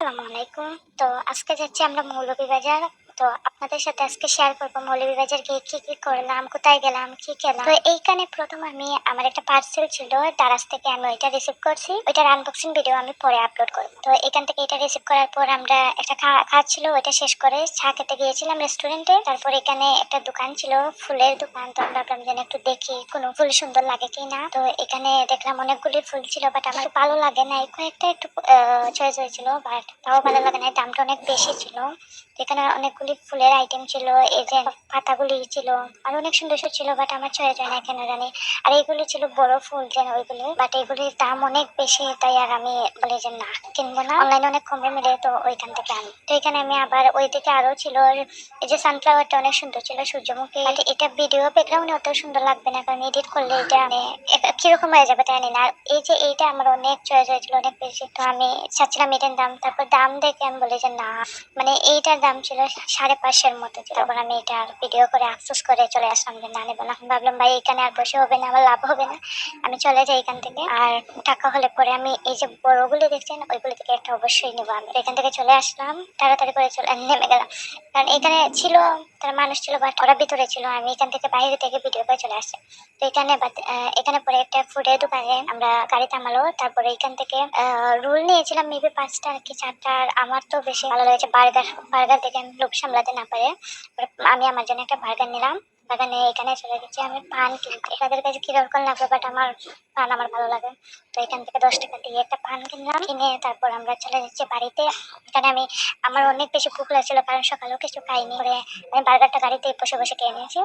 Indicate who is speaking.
Speaker 1: আসসালামু আলাইকুম। তো আজকে যাচ্ছি আমরা মৌলভীবাজার। তো আপনাদের সাথে আজকে শেয়ার করবো মৌলভীবাজার গিয়ে কি কি করলাম, কোথায় গেলাম, কি খেলাম। তো এইখানে প্রথম আমি আমার একটা পার্সেল ছিল দারাজ থেকে, আমি ওইটা রিসিভ করছি। ওইটার আনবক্সিং ভিডিও আমি পরে আপলোড করবো। তো এখান থেকে এটা রিসিভ করার পর আমরা একটা খাচ্ছিল, ওইটা শেষ করে চা খেতে গিয়েছিলাম রেস্টুরেন্টে। তারপর এখানে একটা দোকান ছিল, ফুলের দোকান। তো আমরা ভাবলাম যেন একটু দেখি কোনো ফুল সুন্দর লাগে কিনা। তো এখানে দেখলাম অনেকগুলি ফুল ছিল, বাট আমার ভালো লাগে না, এই কয়েকটা একটু চয়েস হয়েছিল, বাট তাও ভালো লাগে না, দামটা অনেক বেশি ছিল। তো এখানে অনেকগুলি ফুলের আইটেম ছিল, এই যে পাতাগুলি ছিল, আর অনেক সুন্দর সুন্দর ছিল, বাট আমার চয়েস হয় না কেন জানি। আর এইগুলি ছিল বড় ফুল যেন ওইগুলি, বাট এগুলির দাম অনেক বেশি, তাই আর আমি বলি যে না, কিনবো না। অনলাইনে অনেক কমে মিলে, তো ওইখান থেকে আনি। তো এখানে আমি আবার ওই দিকে আরো ছিল, এই যে সানফ্লাওয়ারটা অনেক সুন্দর ছিল, সূর্যমুখী। বাট এটা ভিডিও ব্যাকগ্রাউন্ডে অত সুন্দর লাগবে না, কারণ এডিট করলে এটা মানে কিরকম হয়ে যাবে তাই জানি না। আর এই যে এইটা আমার অনেক চয়েস হয়েছিল, অনেক বেশি। তো আমি চাচ্ছিলাম এটার দাম, তারপর দাম দেখে আমি বলি যে না, মানে এইটার দাম ছিল 550 মতো ছিল। তারপর আমি এটা ভিডিও করে আফসোস করে চলে আসলাম যে না নেবো না। ভাবলাম ভাই এখানে আর বসে হবে না, আমার লাভ হবে না, আমি চলে যাই এখান থেকে। আর টাকা হলে পরে আমি এই যে বড়গুলি দেখছেন ওইগুলি থেকে একটা অবশ্যই নেবো। আমি এখান থেকে চলে আসলাম, তাড়াতাড়ি করে চলে নেমে গেলাম, কারণ এখানে ছিল, তার মানুষ ছিল, বাট ওরা ভিতরে ছিল। আমি এখান থেকে বাইরে থেকে ভিডিও করে চলে আসছি। তো এখানে এখানে পরে একটা ফুডের দোকানে আমরা গাড়ি থামালো। তারপরে এখান থেকে রোল নিয়েছিলাম মেবি 5টা কি 4টা। আর আমার তো বেশি ভালো লেগেছে বার্গার। বার্গার দেখে আমি লোভ সামলাতে না পারে আমি আমার জন্য একটা বার্গার নিলাম। বার্গার নিয়ে এখানে চলে গেছি আমি পান কিনতে। তাদের কাছে কিরকম লাগবে, বাট আমার পান আমার ভালো লাগে। তো এখান থেকে 10 টাকা দিয়ে একটা পান কিনলাম, কিনে তারপর আমরা চলে যাচ্ছি বাড়িতে। এখানে আমার অনেক বেশি ভুক লাগছিল, কারণ সকালেও কিছু খাইনি। পরে আমি বার্গারটা গাড়িতে বসে বসে খেয়ে নিয়েছি।